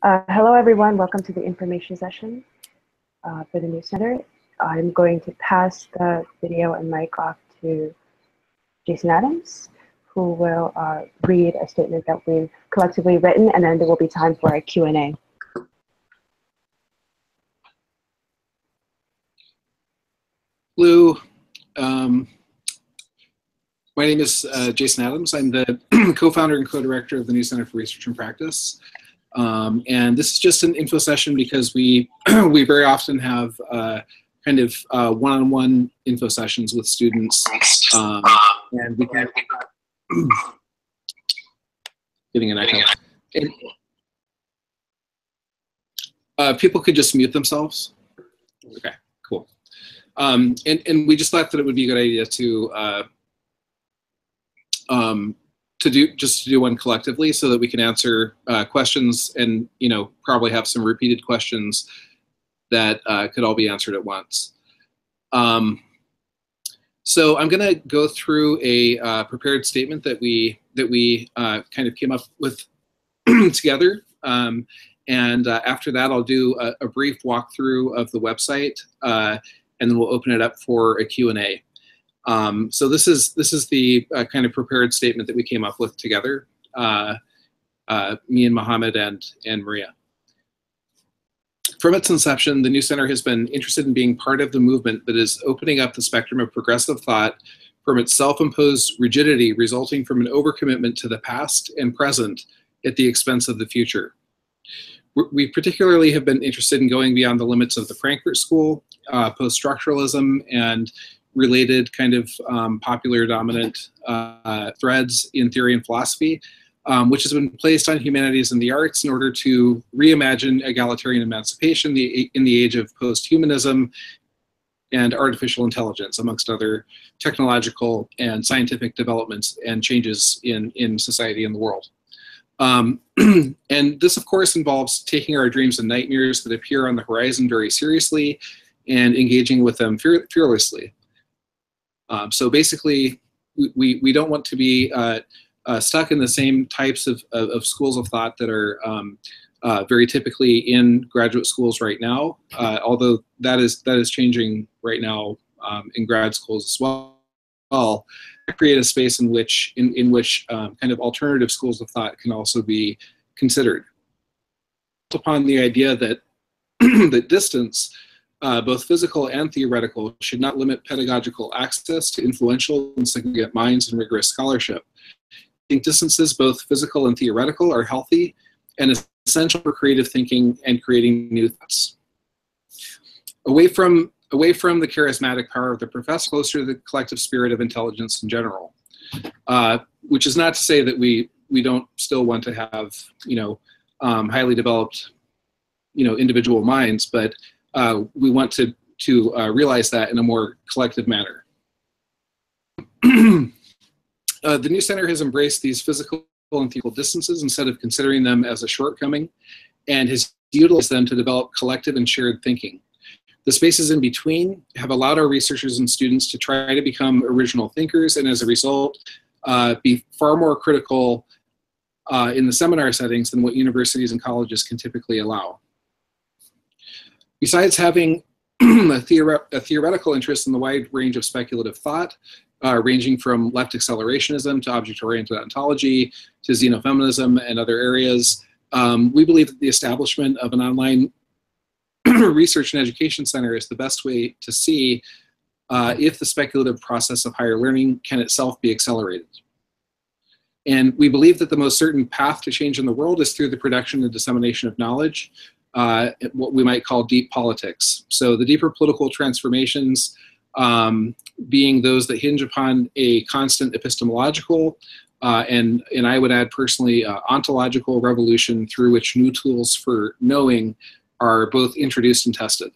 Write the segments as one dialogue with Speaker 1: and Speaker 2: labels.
Speaker 1: Hello, everyone. Welcome to the information session for the News Center. I'm going to pass the video and mic off to Jason Adams, who will read a statement that we've collectively written, and then there will be time for a Q&A.
Speaker 2: Hello. My name is Jason Adams. I'm the co-founder and co-director of the News Center for Research and Practice. And this is just an info session because we very often have kind of one-on-one info sessions with students, and we can getting an echo. And, people could just mute themselves. Okay, cool. And we just thought that it would be a good idea to do one collectively so that we can answer questions and probably have some repeated questions that could all be answered at once. So I'm going to go through a prepared statement that we kind of came up with together, and after that I'll do a brief walkthrough of the website, and then we'll open it up for a Q&A. So this is the kind of prepared statement that we came up with together, me and Mohammed and Maria. From its inception, the New Center has been interested in being part of the movement that is opening up the spectrum of progressive thought from its self-imposed rigidity resulting from an overcommitment to the past and present at the expense of the future. We particularly have been interested in going beyond the limits of the Frankfurt School, post-structuralism, and related kind of popular dominant threads in theory and philosophy, which has been placed on humanities and the arts in order to reimagine egalitarian emancipation in the age of post-humanism and artificial intelligence, amongst other technological and scientific developments and changes in society and the world. And this, of course, involves taking our dreams and nightmares that appear on the horizon very seriously and engaging with them fearlessly. So basically, we don't want to be stuck in the same types of schools of thought that are very typically in graduate schools right now, although that is changing right now in grad schools as well. Create a space in which kind of alternative schools of thought can also be considered. Upon the idea that that distance, both physical and theoretical, should not limit pedagogical access to influential and significant minds and rigorous scholarship. I think distances, both physical and theoretical, are healthy and essential for creative thinking and creating new thoughts. Away from the charismatic power of the professor, closer to the collective spirit of intelligence in general. Which is not to say that we don't still want to have highly developed individual minds, but we want to realize that in a more collective manner. The New Center has embraced these physical and theoretical distances instead of considering them as a shortcoming, and has utilized them to develop collective and shared thinking. The spaces in between have allowed our researchers and students to try to become original thinkers, and as a result, be far more critical in the seminar settings than what universities and colleges can typically allow. Besides having a theoretical interest in the wide range of speculative thought, ranging from left accelerationism to object-oriented ontology to xenofeminism and other areas, we believe that the establishment of an online research and education center is the best way to see if the speculative process of higher learning can itself be accelerated. And we believe that the most certain path to change in the world is through the production and dissemination of knowledge, what we might call deep politics. So the deeper political transformations being those that hinge upon a constant epistemological and I would add personally ontological revolution through which new tools for knowing are both introduced and tested.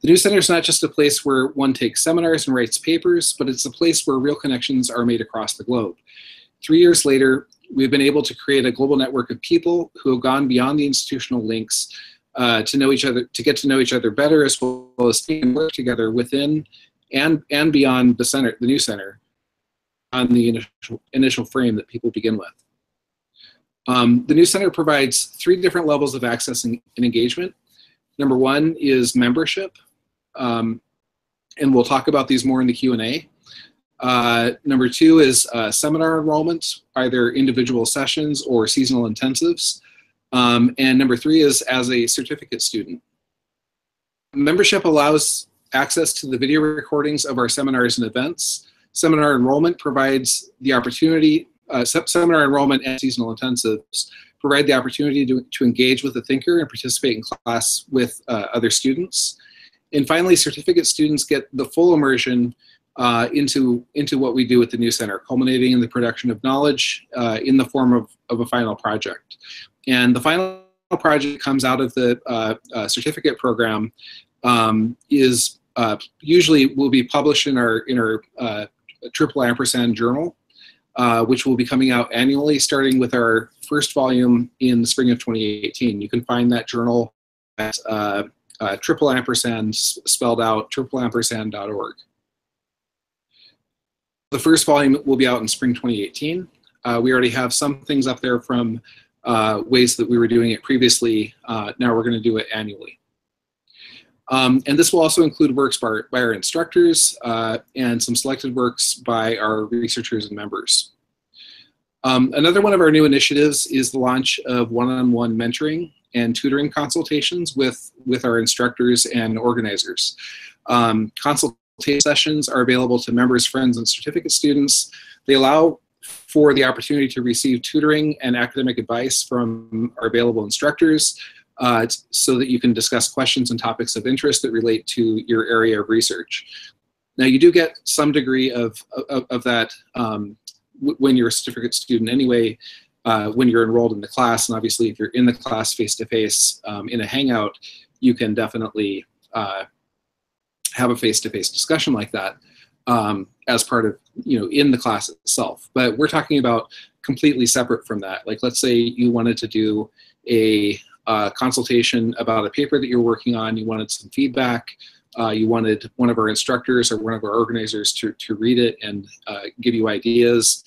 Speaker 2: The New Center is not just a place where one takes seminars and writes papers, but it's a place where real connections are made across the globe. 3 years later, we've been able to create a global network of people who have gone beyond the institutional links to know each other, to get to know each other better, as well as work together within and beyond the center, the New Center, on the initial frame that people begin with. The new center provides 3 different levels of access and engagement. Number 1 is membership, and we'll talk about these more in the Q&A. Number 2 is seminar enrollment, either individual sessions or seasonal intensives. And number 3 is as a certificate student. Membership allows access to the video recordings of our seminars and events. Seminar enrollment provides the opportunity, seminar enrollment and seasonal intensives provide the opportunity to engage with the thinker and participate in class with other students. And finally, certificate students get the full immersion into what we do at the New Center, culminating in the production of knowledge in the form of a final project. And the final project comes out of the certificate program is usually will be published in our triple ampersand journal, which will be coming out annually, starting with our first volume in the spring of 2018. You can find that journal at triple ampersand spelled out tripleampersand.org. The first volume will be out in spring 2018. We already have some things up there from ways that we were doing it previously. Now we're going to do it annually. And this will also include works by our instructors and some selected works by our researchers and members. Another one of our new initiatives is the launch of one-on-one mentoring and tutoring consultations with our instructors and organizers. Consultation sessions are available to members, friends, and certificate students. They allow for the opportunity to receive tutoring and academic advice from our available instructors so that you can discuss questions and topics of interest that relate to your area of research. Now, you do get some degree of that when you're a certificate student anyway, when you're enrolled in the class, and obviously if you're in the class face-to-face in a Hangout, you can definitely have a face-to-face discussion like that as part of, in the class itself. But we're talking about completely separate from that. Like, let's say you wanted to do a consultation about a paper that you're working on, you wanted some feedback, you wanted one of our instructors or one of our organizers to read it and give you ideas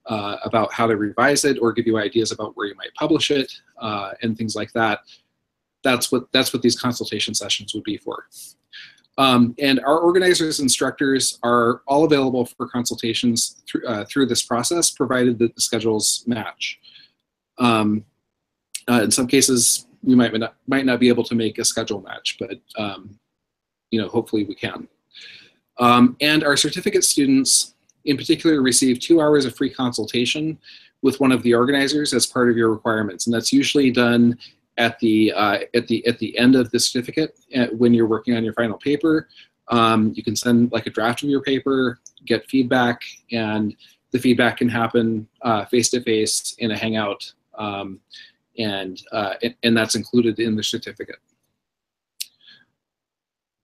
Speaker 2: about how to revise it, or give you ideas about where you might publish it, and things like that. That's what these consultation sessions would be for. And our organizers and instructors are all available for consultations through this process, provided that the schedules match. In some cases, we might not be able to make a schedule match, but hopefully we can. And our certificate students, in particular, receive 2 hours of free consultation with one of the organizers as part of your requirements, and that's usually done at the end of the certificate when you're working on your final paper. You can send like a draft of your paper, get feedback, and the feedback can happen face-to-face in a Hangout, and that's included in the certificate.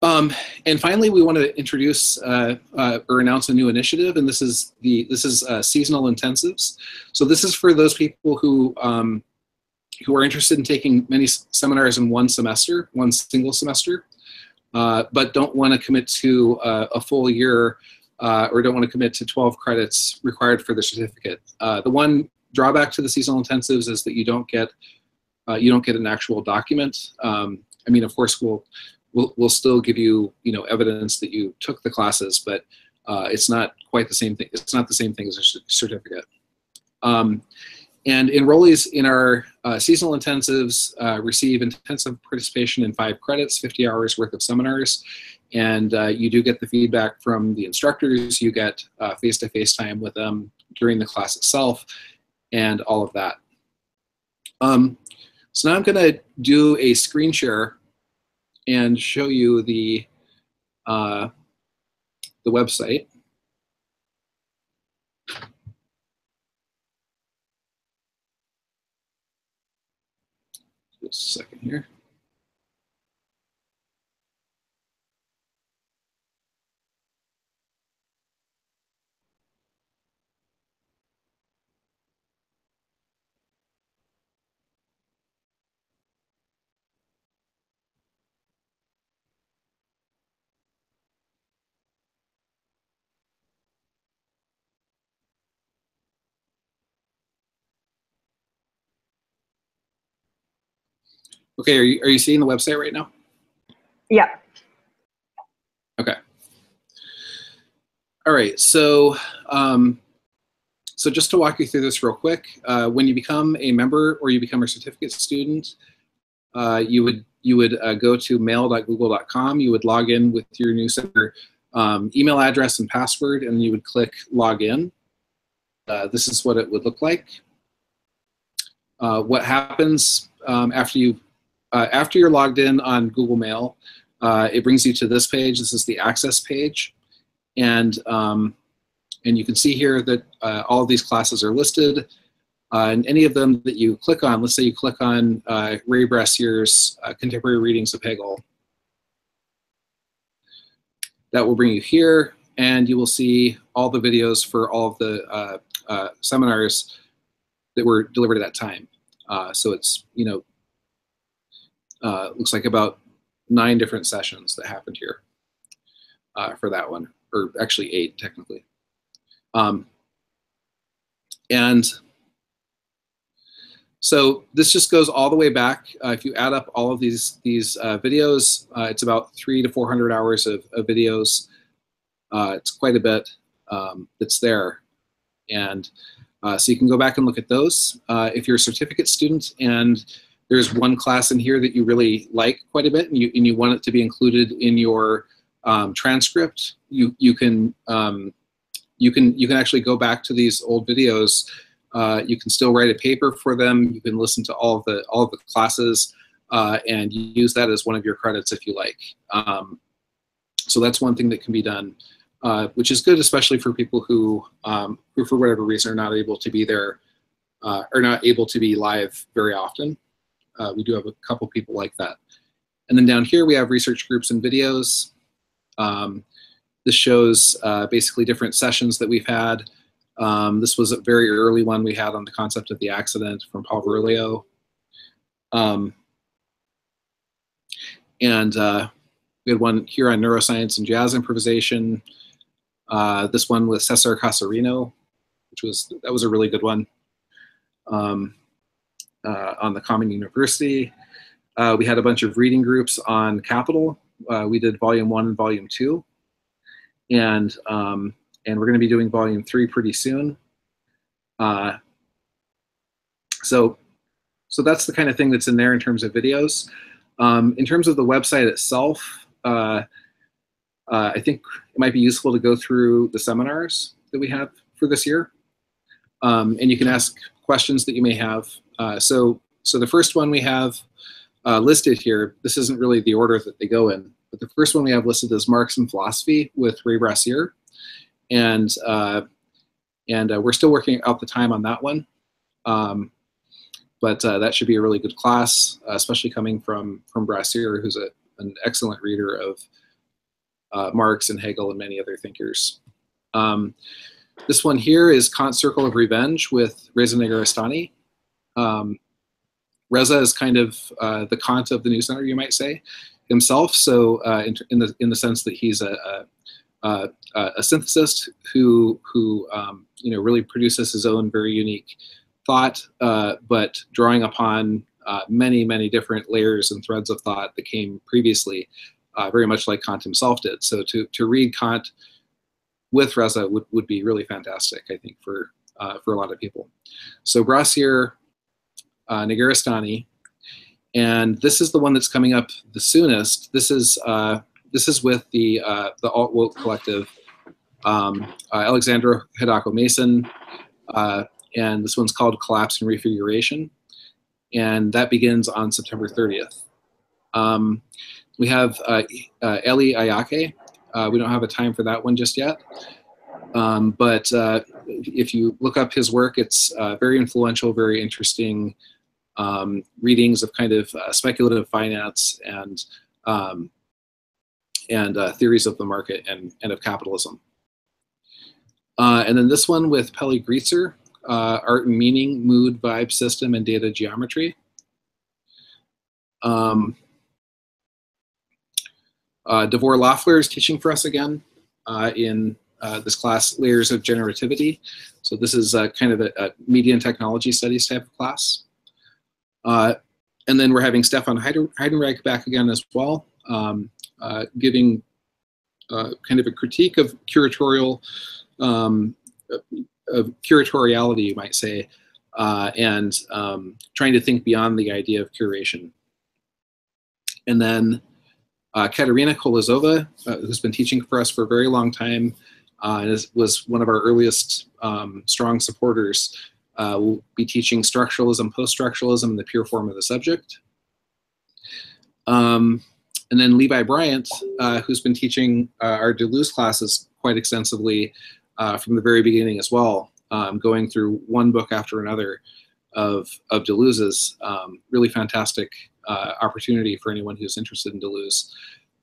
Speaker 2: And finally, we want to introduce or announce a new initiative, and this is seasonal intensives. So this is for those people who are interested in taking many seminars in one single semester, but don't want to commit to a full year or don't want to commit to 12 credits required for the certificate. The one drawback to the seasonal intensives is that you don't get an actual document. I mean, of course, we'll still give you evidence that you took the classes, but it's not quite the same thing. It's not the same thing as a certificate. And enrollees in our seasonal intensives receive intensive participation in 5 credits, 50 hours worth of seminars, and you do get the feedback from the instructors. You get face-to-face time with them during the class itself, and all of that. So now I'm going to do a screen share and show you the website. Just a second here. Okay, are you seeing the website right now?
Speaker 1: Yeah.
Speaker 2: Okay. All right, so so just to walk you through this real quick, when you become a member or you become a certificate student, you would go to mail.google.com. You would log in with your new center email address and password, and you would click log in. This is what it would look like. What happens after you're logged in on Google Mail, it brings you to this page. This is the access page, and you can see here that all of these classes are listed. And any of them that you click on, let's say you click on Ray Brassier's Contemporary Readings of Hegel, that will bring you here, and you will see all the videos for all of the seminars that were delivered at that time. So it's, looks like about 9 different sessions that happened here for that one, or actually 8 technically. And so this just goes all the way back. If you add up all of these videos, it's about 300 to 400 hours of videos. It's quite a bit that's there. And so you can go back and look at those. If you're a certificate student and there's one class in here that you really like quite a bit and you want it to be included in your transcript, you can actually go back to these old videos. You can still write a paper for them. You can listen to all of the classes and use that as one of your credits if you like. So that's one thing that can be done, which is good, especially for people who for whatever reason are not able to be there or not able to be live very often. We do have a couple people like that. And then down here we have research groups and videos. This shows basically different sessions that we've had. This was a very early one we had on the concept of the accident from Paul Virilio. And we had one here on neuroscience and jazz improvisation. This one with Cesar Casarino, that was a really good one. On the Common University. We had a bunch of reading groups on Capital. We did Volume 1 and Volume 2. And we're going to be doing Volume 3 pretty soon. So that's the kind of thing that's in there in terms of videos. In terms of the website itself, I think it might be useful to go through the seminars that we have for this year. And you can ask questions that you may have. So the first one we have listed here, this isn't really the order that they go in, but the first one we have listed is Marx and Philosophy with Ray Brassier. And we're still working out the time on that one. But that should be a really good class, especially coming from Brassier, who's an excellent reader of Marx and Hegel and many other thinkers. This one here is Kant's Circle of Revenge with Reza Negarestani. Reza is kind of the Kant of the New Center, you might say, himself. So in the sense that he's a synthesist who really produces his own very unique thought, but drawing upon many different layers and threads of thought that came previously, very much like Kant himself did. So to read Kant with Reza would be really fantastic, I think, for a lot of people. So Brassier, Negarestani, and this is the one that's coming up the soonest. This is with the Alt Woke Collective, Alexandra Hidako Mason, and this one's called Collapse and Refiguration, and that begins on September 30th. We have Eli Ayake. We don't have a time for that one just yet, but if you look up his work, it's very influential, very interesting readings of kind of speculative finance and theories of the market and of capitalism. And then this one with Pelle Greitzer, Art and Meaning, Mood, Vibe, System, and Data Geometry. Devor Loeffler is teaching for us again in this class, Layers of Generativity. So this is kind of a media and technology studies type of class. And And then we're having Stefan Heidenreich back again as well, giving kind of a critique of curatorial, of curatoriality, you might say, and trying to think beyond the idea of curation. And then Katerina Kolozova, who's been teaching for us for a very long time, and was one of our earliest strong supporters, will be teaching structuralism, post-structuralism, and the pure form of the subject. And then Levi Bryant, who's been teaching our Deleuze classes quite extensively from the very beginning as well, going through one book after another of Deleuze's. Really fantastic opportunity for anyone who's interested in Deleuze.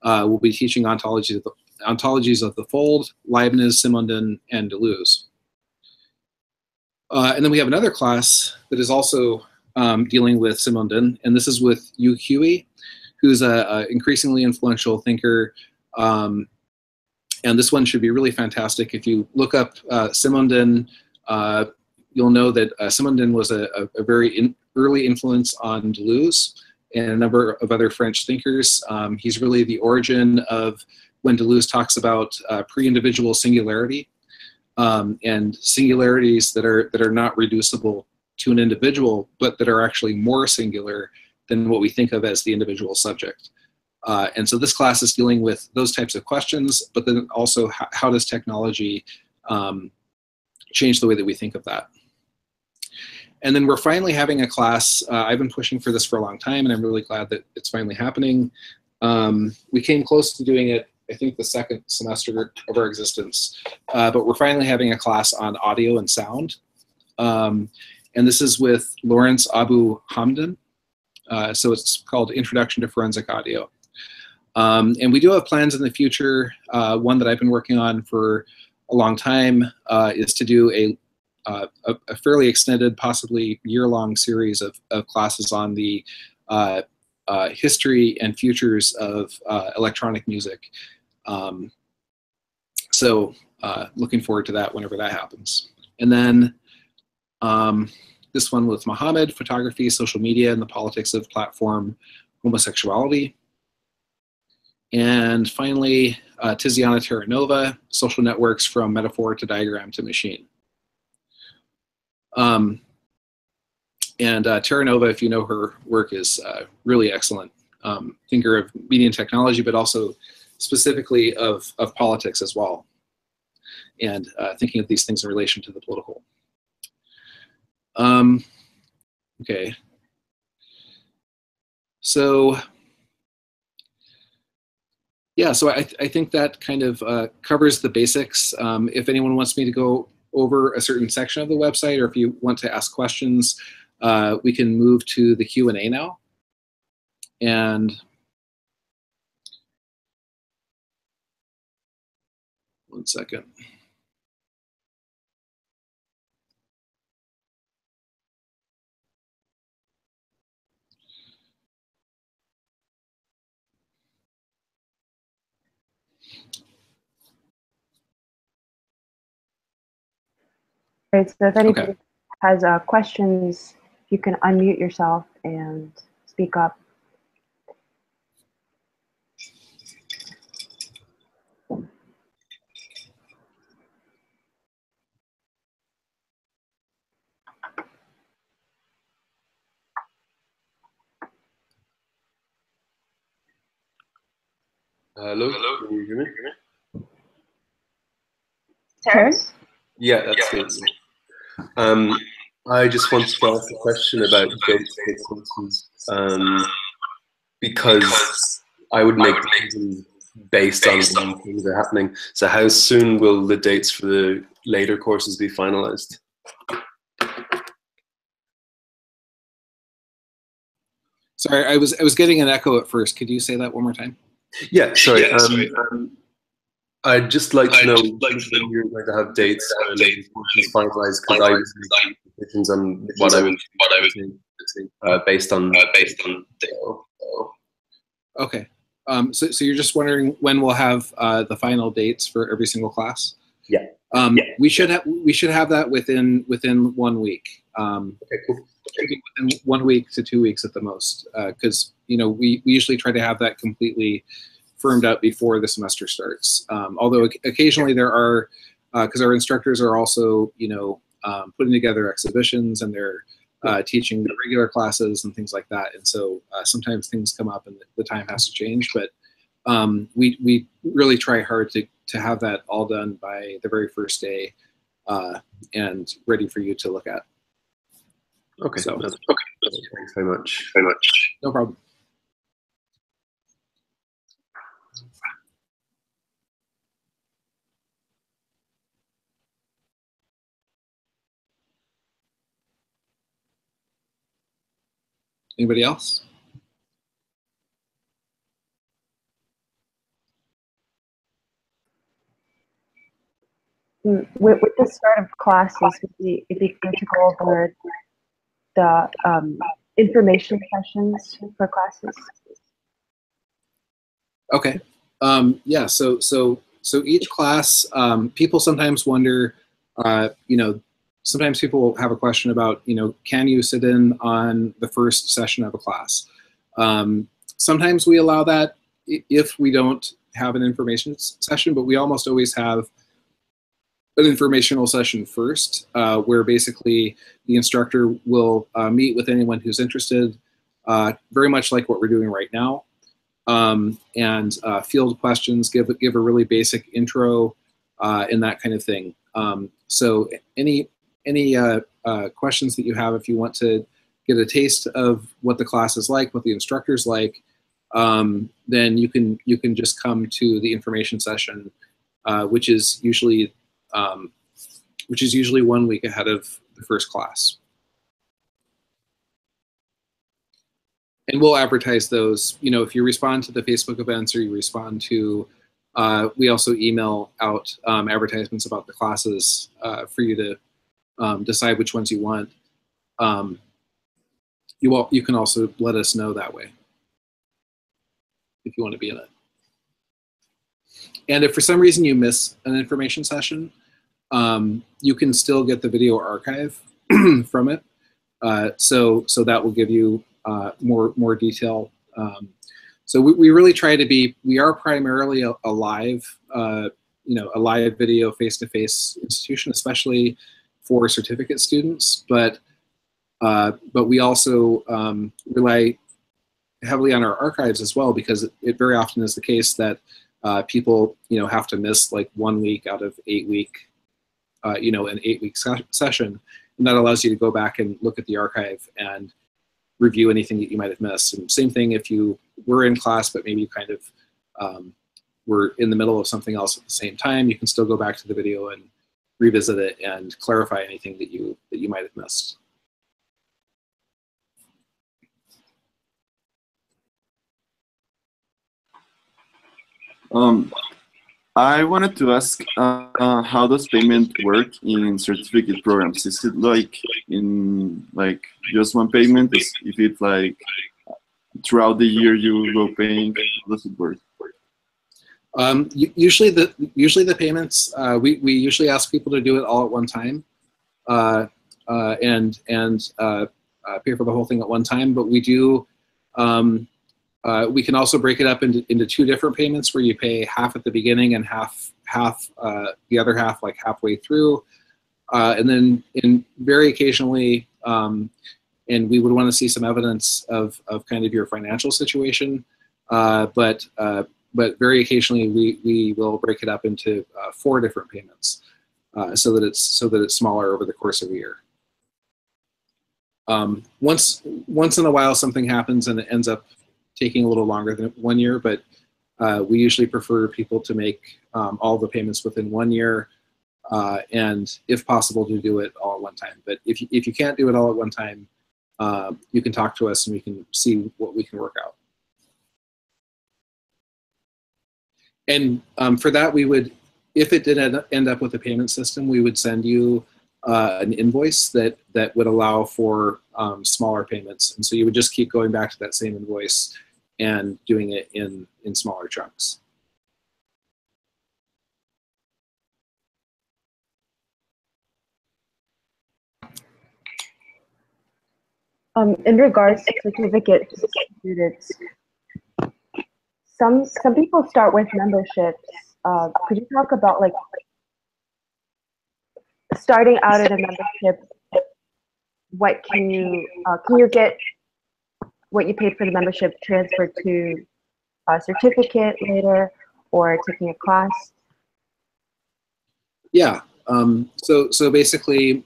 Speaker 2: We'll be teaching ontologies of the fold, Leibniz, Simondon, and Deleuze. And then we have another class that is also dealing with Simondon, and this is with Yu Hui, who's an increasingly influential thinker. And this one should be really fantastic. If you look up Simondon, you'll know that Simondon was a very early influence on Deleuze and a number of other French thinkers. He's really the origin of when Deleuze talks about pre-individual singularity, and singularities that are not reducible to an individual, but that are actually more singular than what we think of as the individual subject. And so this class is dealing with those types of questions, but then also how does technology change the way that we think of that? And then we're finally having a class. I've been pushing for this for a long time, and I'm really glad that it's finally happening. We came close to doing it, I think, the second semester of our existence, but we're finally having a class on audio and sound. And this is with Lawrence Abu Hamdan. So it's called Introduction to Forensic Audio. And we do have plans in the future. One that I've been working on for a long time is to do a fairly extended, possibly year-long series of classes on the history and futures of electronic music. So looking forward to that whenever that happens. And then this one with Mohammed, photography, social media, and the politics of platform homosexuality. And finally, Tiziana Terranova, social networks from metaphor to diagram to machine. And Terranova, if you know her work, is really excellent. Thinker of media and technology, but also specifically of politics as well. And thinking of these things in relation to the political. Okay. So, yeah, so I think that kind of covers the basics. If anyone wants me to go over a certain section of the website, or if you want to ask questions, we can move to the Q&A now. And one second.
Speaker 1: Right, so if anybody has questions, you can unmute yourself and speak up.
Speaker 3: Hello, can you hear me?
Speaker 1: Terrace?
Speaker 3: Yeah, that's good. I just wanted to ask a question about date sequences, because I would make decisions based on when things are happening. So how soon will the dates for the later courses be finalized?
Speaker 2: Sorry, I was getting an echo at first. Could you say that one more time?
Speaker 3: Yeah, sorry. I'd just like to know when you're going to have dates finalized, because I was making decisions on what I would based on.
Speaker 2: Okay. So you're just wondering when we'll have the final dates for every single class?
Speaker 3: Yeah.
Speaker 2: We should have that within 1 week.
Speaker 3: Okay, cool.
Speaker 2: maybe within 1 week to 2 weeks at the most, because we usually try to have that completely firmed up before the semester starts. Although occasionally there are, because our instructors are also putting together exhibitions, and they're teaching the regular classes and things like that, and so sometimes things come up and the time has to change. But we really try hard to have that all done by the very first day and ready for you to look at.
Speaker 3: Okay.
Speaker 2: So,
Speaker 3: okay. Thanks very much.
Speaker 2: No problem. Anybody else?
Speaker 1: With the start of classes, it'd be good to go over the information sessions for classes.
Speaker 2: Okay. Yeah. So each class, people sometimes wonder, sometimes people have a question about, can you sit in on the first session of a class? Sometimes we allow that if we don't have an information session, but we almost always have an informational session first, where basically the instructor will meet with anyone who's interested, very much like what we're doing right now, and field questions, give a really basic intro, and that kind of thing. So any questions that you have, if you want to get a taste of what the class is like, what the instructor's like, then you can just come to the information session, which is usually 1 week ahead of the first class. And we'll advertise those. If you respond to the Facebook events, or you respond to, we also email out advertisements about the classes for you to decide which ones you want. You can also let us know that way if you want to be in it. And if for some reason you miss an information session, you can still get the video archive from it. So that will give you more detail. So we really try to be, we are primarily a live, a live video face-to-face institution, especially for certificate students, but we also rely heavily on our archives as well, because it very often is the case that people have to miss like 1 week out of 8 week, an 8-week session, and that allows you to go back and look at the archive and review anything that you might have missed. And same thing if you were in class, but maybe you kind of were in the middle of something else at the same time, you can still go back to the video and revisit it and clarify anything that you might have missed.
Speaker 4: I wanted to ask, how does payment work in certificate programs? Is it like just one payment? If it's like throughout the year you go paying? How does it work?
Speaker 2: Usually the payments, we usually ask people to do it all at one time, and pay for the whole thing at one time. But we do. We can also break it up into 2 different payments, where you pay half at the beginning and half the other half like halfway through, and then very occasionally, and we would want to see some evidence of kind of your financial situation, but very occasionally we will break it up into 4 different payments, so that it's smaller over the course of a year. Once in a while something happens and it ends up taking a little longer than 1 year, but we usually prefer people to make all the payments within 1 year, and if possible to do it all at one time. But if you can't do it all at one time, you can talk to us and we can see what we can work out. And for that, we would, if it did end up with a payment system, we would send you an invoice that would allow for smaller payments. And so you would just keep going back to that same invoice and doing it in smaller chunks.
Speaker 1: In regards to certificate students, some people start with memberships. Could you talk about like starting out at a membership? What can you get what you paid for the membership transferred to a certificate later or taking a class?
Speaker 2: Yeah. So basically,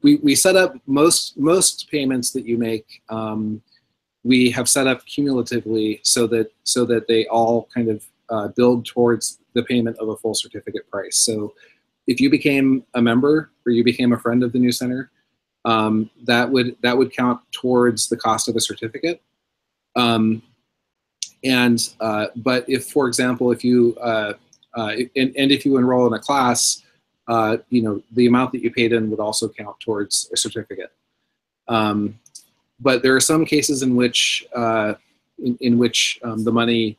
Speaker 2: we set up most payments that you make. We have set up cumulatively so that they all kind of build towards the payment of a full certificate price. So if you became a member or you became a friend of the new center, that would count towards the cost of a certificate. But if, for example, if you if you enroll in a class, the amount that you paid in would also count towards a certificate. But there are some cases in which the money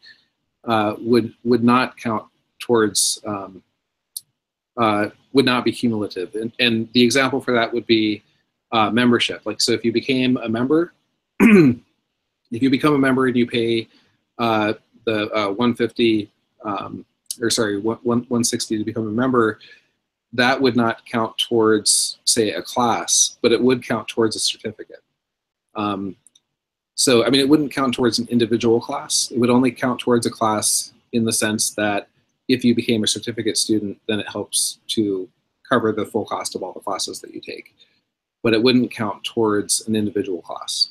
Speaker 2: would not count towards would not be cumulative, and the example for that would be membership. Like, so if you became a member, if you become a member and you pay the 150 or sorry 160 to become a member, that would not count towards, say, a class, but it would count towards a certificate. So I mean, it wouldn't count towards an individual class. It would only count towards a class in the sense that if you became a certificate student, then it helps to cover the full cost of all the classes that you take. But it wouldn't count towards an individual class.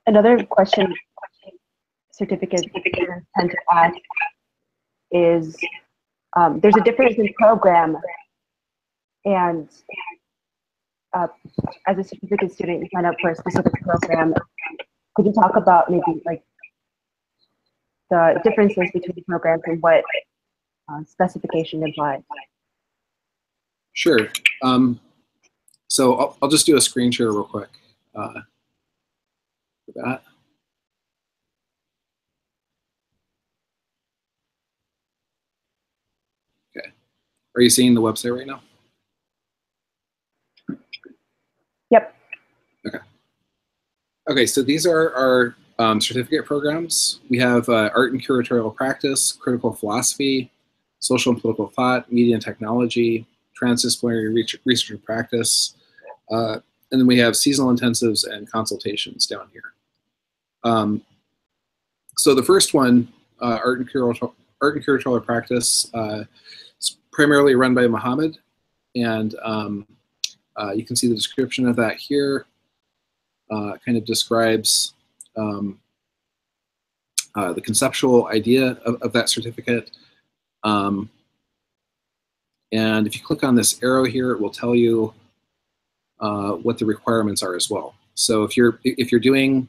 Speaker 1: Another question certificate students tend to ask is, there's a difference in program, and as a certificate student, you sign up for a specific program. Could you talk about maybe like the differences between the programs and what specification implies?
Speaker 2: Sure. So I'll just do a screen share real quick for that. Okay. Are you seeing the website right now?
Speaker 1: Yep.
Speaker 2: Okay. Okay, so these are our certificate programs. We have art and curatorial practice, critical philosophy, social and political thought, media and technology, transdisciplinary research and practice, and then we have seasonal intensives and consultations down here. So the first one, art and curatorial practice, is primarily run by Mohammed, and you can see the description of that here. Kind of describes the conceptual idea of that certificate. And if you click on this arrow here, it will tell you what the requirements are as well. So if you're doing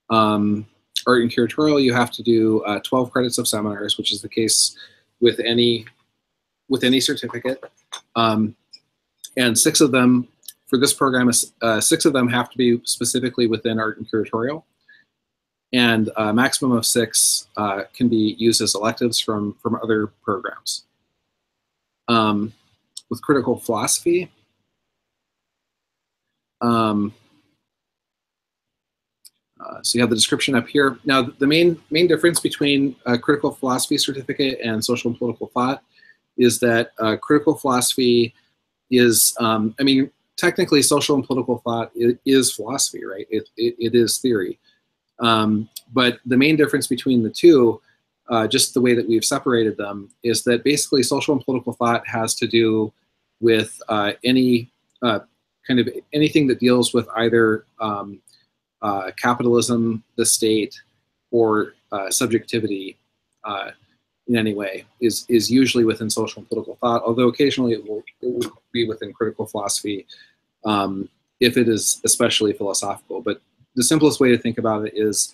Speaker 2: art and curatorial, you have to do 12 credits of seminars, which is the case with any certificate. And 6 of them for this program, 6 of them have to be specifically within art and curatorial, and a maximum of 6 can be used as electives from other programs. With critical philosophy, so you have the description up here. Now, the main difference between a critical philosophy certificate and social and political thought is that critical philosophy is, I mean, technically social and political thought is philosophy, right? It is theory. But the main difference between the two, just the way that we've separated them, is that basically social and political thought has to do with any kind of anything that deals with either capitalism, the state, or subjectivity in any way is usually within social and political thought, although occasionally it will be within critical philosophy if it is especially philosophical. But the simplest way to think about it is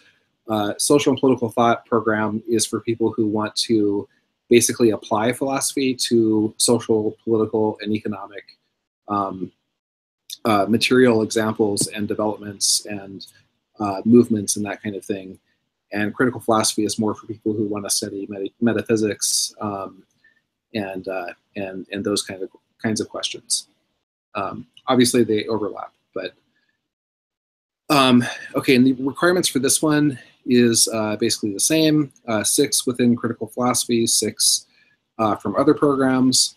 Speaker 2: social and political thought program is for people who want to basically apply philosophy to social, political, and economic material examples and developments and movements and that kind of thing. And critical philosophy is more for people who want to study metaphysics and those kinds of questions. Obviously, they overlap, but okay. And the requirements for this one is basically the same: 6 within critical philosophy, 6 from other programs.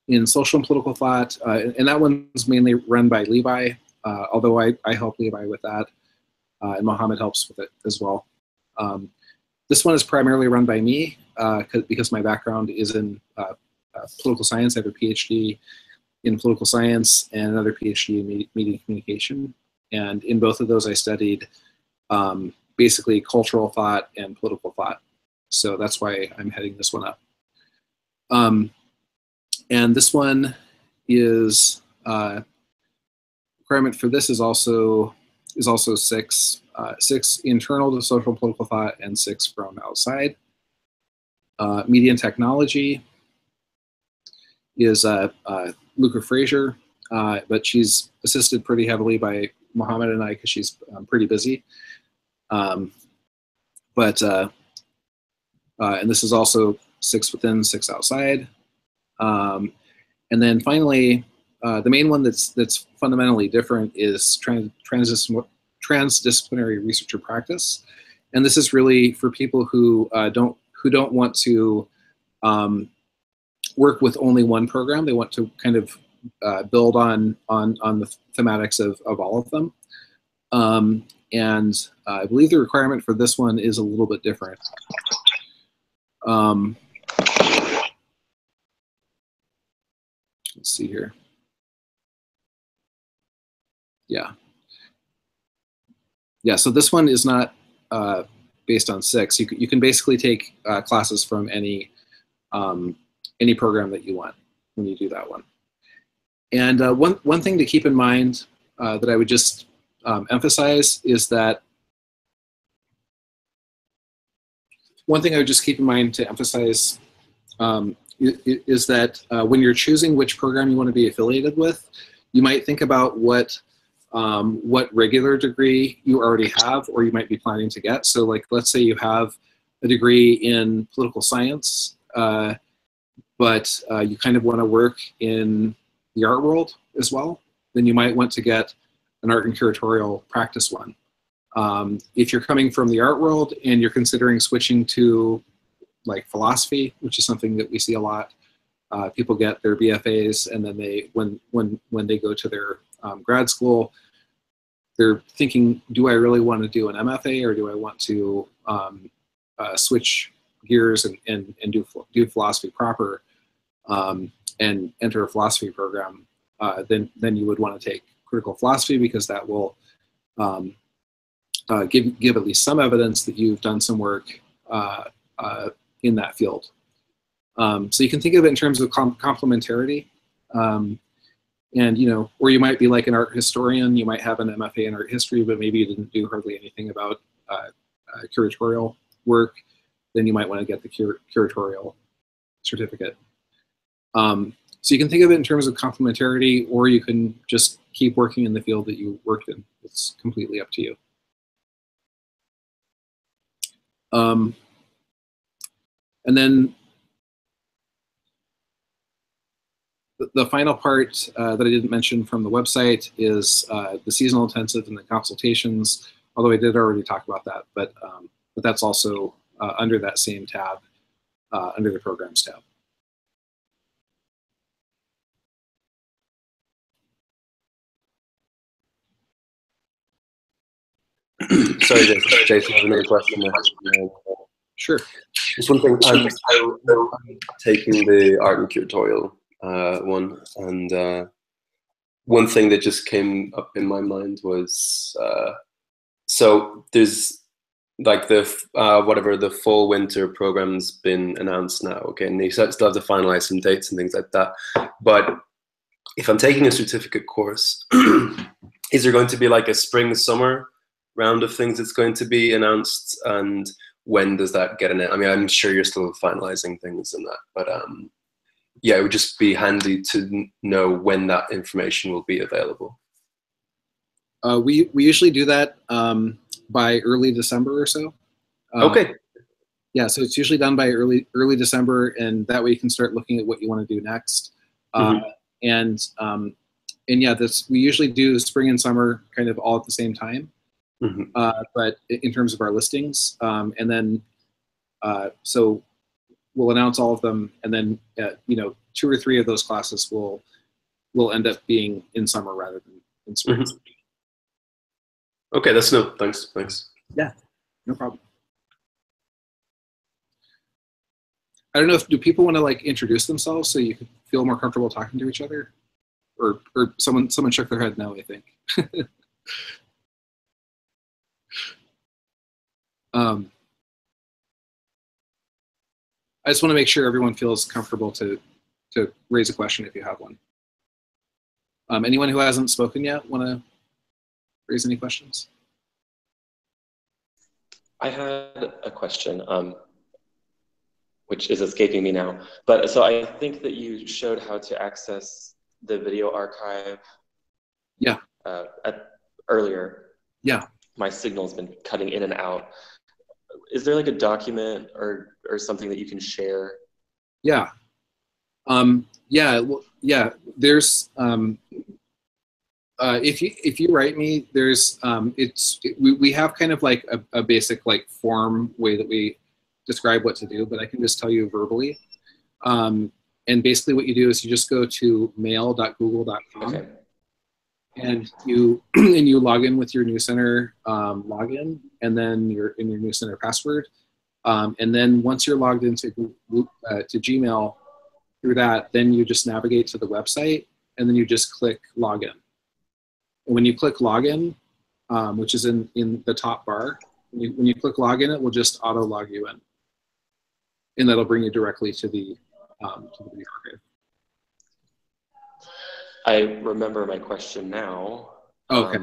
Speaker 2: In social and political thought, and that one's mainly run by Levi, although I help Levi with that, and Mohammed helps with it as well. This one is primarily run by me because my background is in political science. I have a PhD in political science and another PhD in media communication. And in both of those, I studied basically cultural thought and political thought. So that's why I'm heading this one up. And this one is requirement for this is also 6, 6 internal to social and political thought and 6 from outside. Media and technology is Luca Frazier, but she's assisted pretty heavily by Mohammed and I because she's pretty busy. And this is also 6 within, 6 outside. And then finally, the main one that's fundamentally different is transdisciplinary research or practice, and this is really for people who don't want to work with only one program. They want to kind of build on the thematics of all of them. And I believe the requirement for this one is a little bit different. Let's see here. Yeah, so this one is not based on 6. You can basically take classes from any program that you want when you do that one. And one thing to keep in mind that I would just emphasize is that when you're choosing which program you want to be affiliated with, you might think about what regular degree you already have or you might be planning to get. So like, let's say you have a degree in political science, but you kind of want to work in the art world as well, then you might want to get an art and curatorial practice one. If you're coming from the art world and you're considering switching to like philosophy, which is something that we see a lot, people get their BFAs and then when they go to their grad school, they're thinking, do I really want to do an MFA or do I want to switch gears and do philosophy proper and enter a philosophy program? Then you would want to take critical philosophy because that will give at least some evidence that you've done some work in that field. So you can think of it in terms of complementarity. And, or you might be like an art historian, you might have an MFA in art history, but maybe you didn't do hardly anything about curatorial work, then you might want to get the curatorial certificate. So you can think of it in terms of complementarity, or you can just keep working in the field that you worked in. It's completely up to you. And then the final part that I didn't mention from the website is the seasonal intensive and the consultations, although I did already talk about that, but that's also under that same tab, under the programs tab.
Speaker 3: Sorry, Jason, I have another question.
Speaker 2: Sure.
Speaker 3: Just one thing, I'm taking the art and curatorial one, and one thing that just came up in my mind was, so there's like the whatever the fall winter program's been announced now, okay, and they still have to finalize some dates and things like that. But if I'm taking a certificate course, is there going to be like a spring summer round of things that's going to be announced, and when does that get announced? I mean, I'm sure you're still finalizing things and that, but yeah, it would just be handy to know when that information will be available.
Speaker 2: We usually do that by early December or so.
Speaker 3: Okay.
Speaker 2: Yeah, so it's usually done by early December, and that way you can start looking at what you want to do next. And yeah, we usually do spring and summer kind of all at the same time. But in terms of our listings, and then so we'll announce all of them, and then 2 or 3 of those classes will end up being in summer rather than in spring.
Speaker 3: Okay, that's no. Thanks.
Speaker 2: Yeah, no problem. I don't know do people want to like introduce themselves so you can feel more comfortable talking to each other, or someone shook their head no, I think. I just want to make sure everyone feels comfortable to raise a question if you have one. Anyone who hasn't spoken yet want to raise any questions?
Speaker 5: I had a question, which is escaping me now. But so I think that you showed how to access the video archive.
Speaker 2: Yeah.
Speaker 5: Earlier.
Speaker 2: Yeah.
Speaker 5: My signal's been cutting in and out. Is there like a document or something that you can share?
Speaker 2: Yeah. Yeah. Well, yeah. There's if you write me, there's we have kind of like a basic like form way that we describe what to do, but I can just tell you verbally. And basically what you do is you just go to mail.google.com.
Speaker 5: Okay.
Speaker 2: And you log in with your New Center login, and then your New Center password, and then once you're logged into to Gmail through that, then you just navigate to the website, and then you just click login. And when you click login, which is in the top bar, when you click login, it will just auto log you in, and that'll bring you directly to the video archive.
Speaker 5: I remember my question now.
Speaker 2: Okay.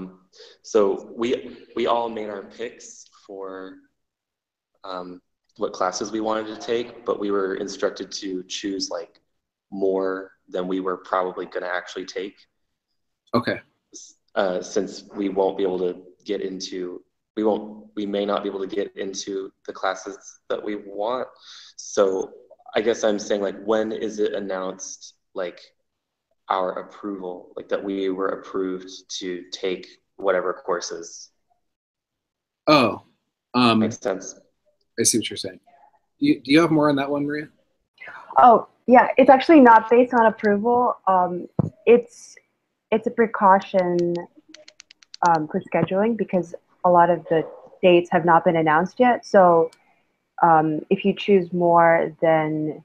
Speaker 5: So we all made our picks for what classes we wanted to take, but we were instructed to choose like more than we were probably going to actually take.
Speaker 2: Okay.
Speaker 5: Since we won't be able to get into, we may not be able to get into the classes that we want. So I guess I'm saying, like, when is it announced, like, our approval, like that we were approved to take whatever courses?
Speaker 2: Oh,
Speaker 5: makes sense.
Speaker 2: I see what you're saying. Do you have more on that one, Maria?
Speaker 1: Oh, yeah, it's actually not based on approval. It's a precaution for scheduling because a lot of the dates have not been announced yet. So if you choose more than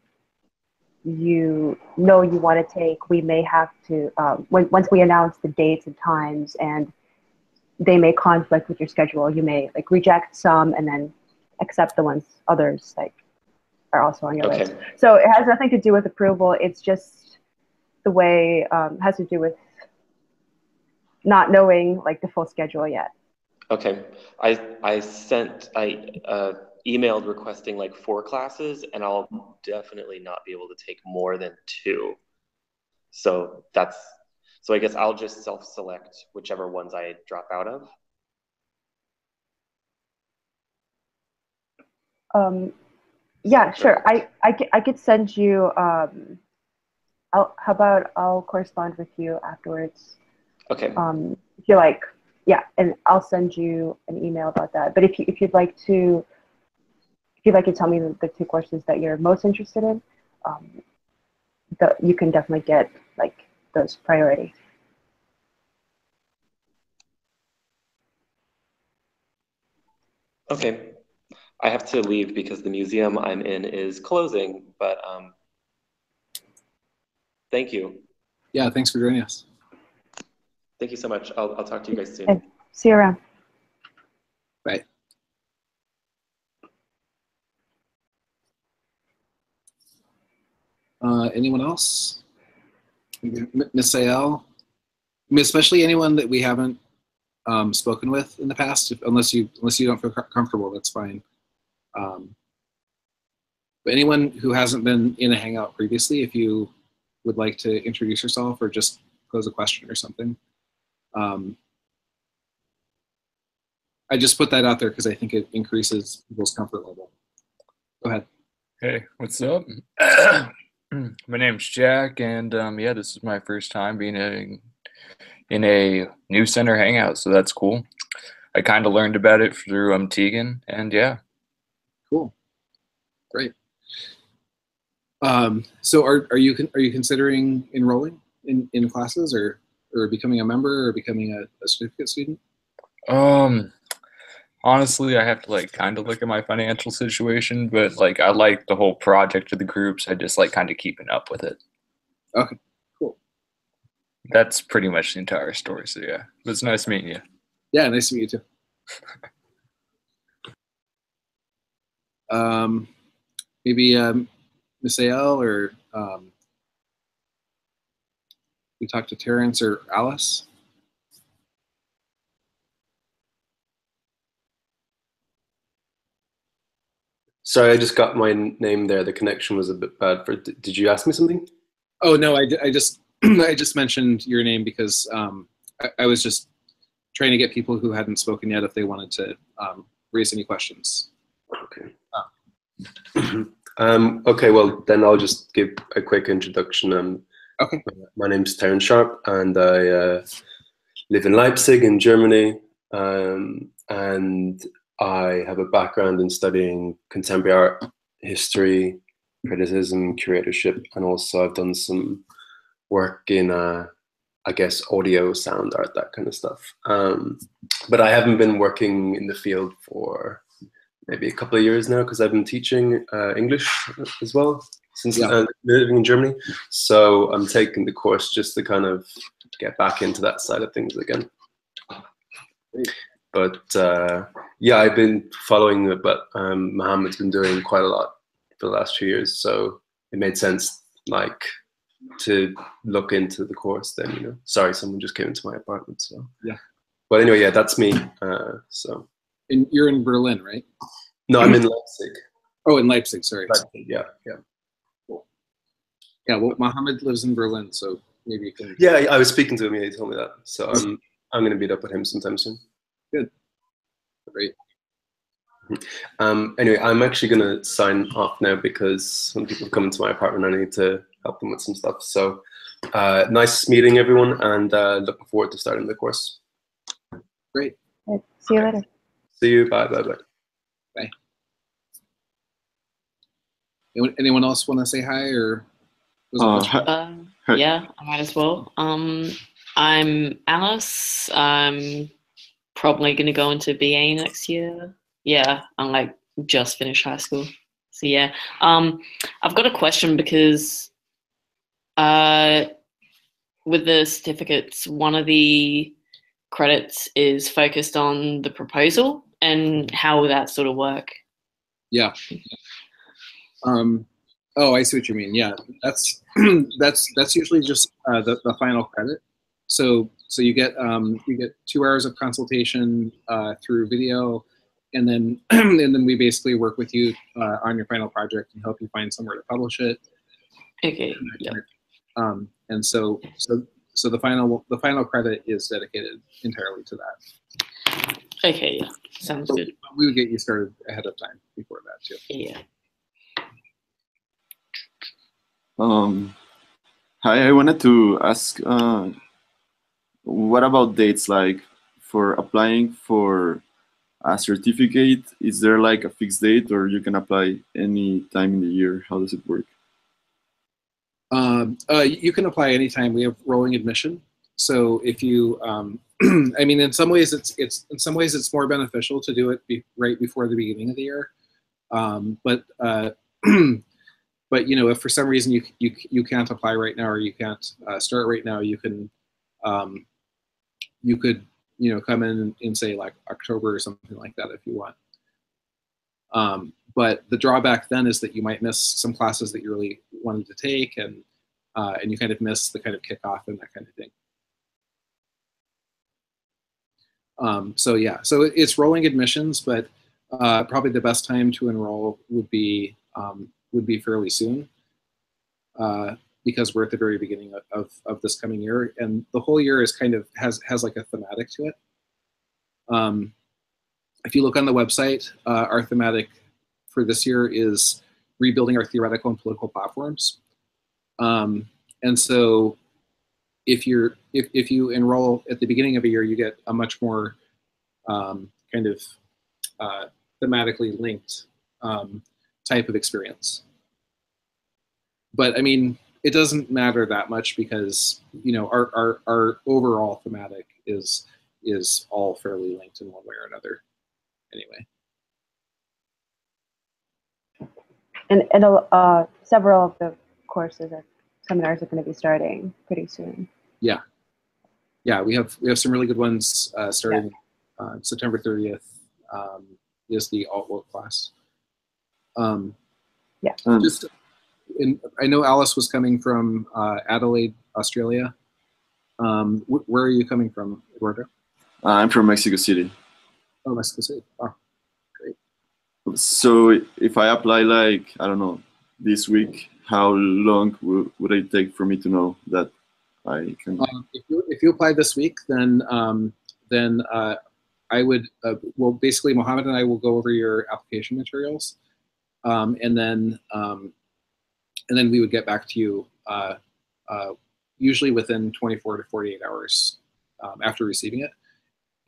Speaker 1: you want to take, we may have to, once we announce the dates and times and they may conflict with your schedule, you may like reject some and then accept the others like are also on your list. So it has nothing to do with approval. It's just the way, has to do with not knowing like the full schedule yet.
Speaker 5: Okay, I emailed requesting like 4 classes, and I'll definitely not be able to take more than 2. So I guess I'll just self-select whichever ones I drop out of.
Speaker 1: Yeah, sure. I could send you. How about I'll correspond with you afterwards.
Speaker 5: Okay.
Speaker 1: If you like, yeah, and I'll send you an email about that. But if you'd like to tell me the 2 courses that you're most interested in, you can definitely get like those priority.
Speaker 5: Okay. I have to leave because the museum I'm in is closing, but thank you.
Speaker 2: Yeah, thanks for joining us.
Speaker 5: Thank you so much. I'll talk to you guys soon.
Speaker 1: Okay. See you around.
Speaker 2: Bye. Anyone else? Miss Ayel? I mean, especially anyone that we haven't spoken with in the past, unless you don't feel comfortable, that's fine. But anyone who hasn't been in a Hangout previously, if you would like to introduce yourself or just pose a question or something, I just put that out there because I think it increases people's comfort level. Go ahead.
Speaker 6: Hey, what's up? My name's Jack, and yeah, this is my first time being in a new center hangout, so that's cool. I kind of learned about it through Tegan, and yeah.
Speaker 2: Cool. Great. So are you considering enrolling in classes or becoming a member or becoming a certificate student?
Speaker 6: Honestly, I have to like kind of look at my financial situation, but like I like the whole project of the groups. I just like kind of keeping up with it.
Speaker 2: Okay, cool.
Speaker 6: That's pretty much the entire story. So yeah, it was nice meeting you.
Speaker 2: Yeah, nice to meet you too. Maybe Miss AL or we talked to Terrence or Alice.
Speaker 3: Sorry, I just got my name there. The connection was a bit bad. Did you ask me something?
Speaker 2: Oh no, I just I just mentioned your name because I was just trying to get people who hadn't spoken yet if they wanted to raise any questions.
Speaker 3: Okay. Okay, well then I'll just give a quick introduction.
Speaker 2: Okay.
Speaker 3: My name's Terrence Sharp, and I live in Leipzig in Germany, and I have a background in studying contemporary art history, criticism, curatorship, and also I've done some work in, I guess, audio, sound art, that kind of stuff. But I haven't been working in the field for maybe a couple of years now because I've been teaching English as well since living in Germany. So I'm taking the course just to kind of get back into that side of things again. But yeah, I've been following what Mohammed's been doing quite a lot for the last few years. So it made sense, like, to look into the course then, you know. Sorry, someone just came into my apartment, so.
Speaker 2: Yeah.
Speaker 3: But anyway, yeah, that's me, so.
Speaker 2: And you're in Berlin, right?
Speaker 3: No, I'm in Leipzig.
Speaker 2: Oh, in Leipzig, sorry.
Speaker 3: Leipzig, yeah, yeah.
Speaker 2: Cool. Yeah, well, Mohammed lives in Berlin, so maybe you can.
Speaker 3: Yeah, I was speaking to him, yeah, he told me that. So I'm gonna meet up with him sometime soon.
Speaker 2: Good. Great.
Speaker 3: Anyway, I'm actually gonna sign off now because when people come into my apartment, I need to help them with some stuff. So nice meeting everyone, and looking forward to starting the course.
Speaker 2: Great.
Speaker 1: See you later.
Speaker 3: See you. Bye. Bye. Bye.
Speaker 2: Bye. Anyone else want to say hi or?
Speaker 7: Yeah, I might as well. I'm Alice. I'm probably going to go into BA next year. Yeah, I'm like just finished high school. So yeah, I've got a question because with the certificates, one of the credits is focused on the proposal, and how will that sort of work?
Speaker 2: Yeah. Oh, I see what you mean. Yeah, that's that's usually just the final credit. So you get 2 hours of consultation through video, and then we basically work with you on your final project and help you find somewhere to publish it.
Speaker 7: Okay. Yep.
Speaker 2: And so the final credit is dedicated entirely to that.
Speaker 7: Okay. Yeah. Sounds good.
Speaker 2: We would get you started ahead of time before that too.
Speaker 7: Yeah.
Speaker 4: Hi, I wanted to ask, what about dates, like for applying for a certificate? Is there like a fixed date, or you can apply any time in the year? How does it work?
Speaker 2: You can apply anytime. We have rolling admission. So if you, I mean, in some ways it's more beneficial to do it right before the beginning of the year. But you know, if for some reason you can't apply right now or you can't start right now, you can you could come in say like October or something like that if you want. But the drawback then is that you might miss some classes that you really wanted to take, and you kind of miss the kind of kickoff and that kind of thing. So yeah, so it's rolling admissions, but probably the best time to enroll would be fairly soon, because we're at the very beginning of this coming year, and the whole year is kind of has like a thematic to it. if you look on the website, our thematic for this year is rebuilding our theoretical and political platforms. And so if you enroll at the beginning of a year, you get a much more kind of thematically linked type of experience. But I mean, it doesn't matter that much because, you know, our overall thematic is all fairly linked in one way or another anyway.
Speaker 1: And several of the courses or seminars are going to be starting pretty soon.
Speaker 2: Yeah, yeah, we have some really good ones starting September 30th. Is the alt-woke class. Just, I know Alice was coming from Adelaide, Australia. Where are you coming from, Eduardo?
Speaker 4: I'm from Mexico City.
Speaker 2: Oh, Mexico City. Oh, great.
Speaker 4: So if I apply, like, I don't know, this week, how long would it take for me to know that I can?
Speaker 2: If you apply this week, then I would, well, basically Mohammed and I will go over your application materials, and then we would get back to you usually within 24 to 48 hours after receiving it.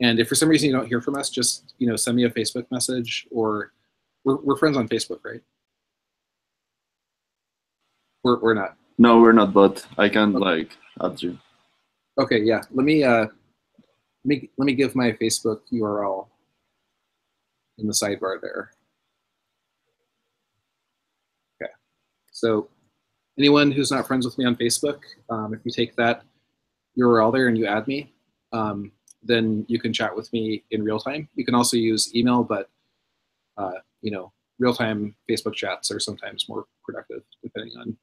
Speaker 2: And if for some reason you don't hear from us, just, you know, send me a Facebook message, or we're friends on Facebook, right? We're not.
Speaker 4: No, we're not, but I can like add you.
Speaker 2: Okay, yeah. Let me give my Facebook URL in the sidebar there. Okay. So anyone who's not friends with me on Facebook, if you take that URL there and you add me, then you can chat with me in real time. You can also use email, but you know, real-time Facebook chats are sometimes more productive depending on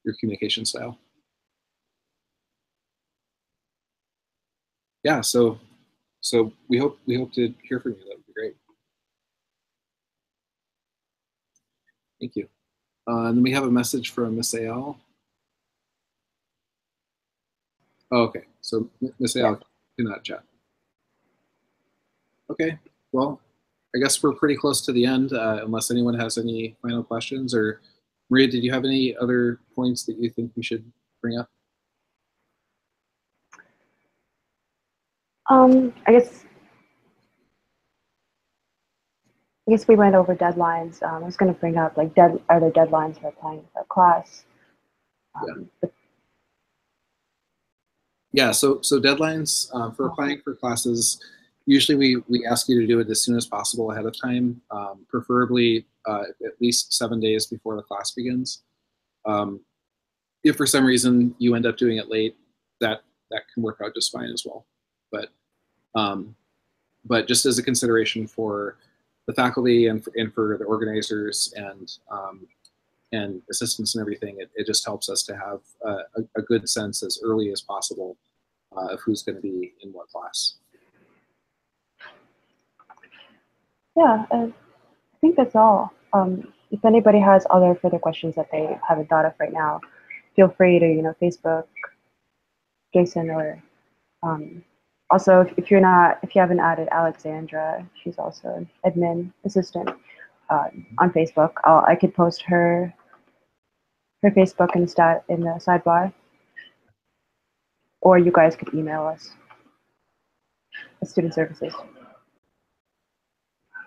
Speaker 2: your communication style. Yeah, so we hope to hear from you. That would be great. Thank you. And then we have a message from Miss Ayal. Oh, okay, so Miss Ayal cannot chat. Okay, well, I guess we're pretty close to the end, unless anyone has any final questions. Or Maria, did you have any other points that you think we should bring up?
Speaker 1: I guess we went over deadlines. I was going to bring up, like, are there deadlines for applying for a class?
Speaker 2: Yeah, so deadlines for applying for classes, usually we ask you to do it as soon as possible ahead of time, preferably at least 7 days before the class begins. If for some reason you end up doing it late, that can work out just fine as well. But just as a consideration for the faculty and for the organizers and assistants and everything, it just helps us to have a good sense as early as possible of who's going to be in what class.
Speaker 1: Yeah, I think that's all. If anybody has other further questions that they haven't thought of right now, feel free to, you know, Facebook Jason, or also if you haven't added Alexandra, she's also an admin assistant on Facebook. I could post her Facebook in the sidebar, or you guys could email us at Student Services.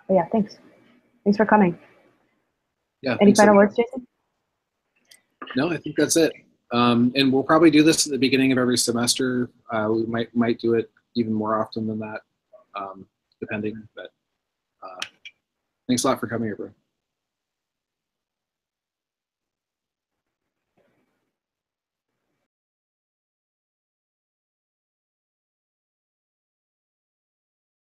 Speaker 1: But yeah, thanks for coming.
Speaker 2: Yeah.
Speaker 1: Any final words, Jason?
Speaker 2: No, I think that's it. And we'll probably do this at the beginning of every semester. We might do it even more often than that, depending. But thanks a lot for coming here, bro.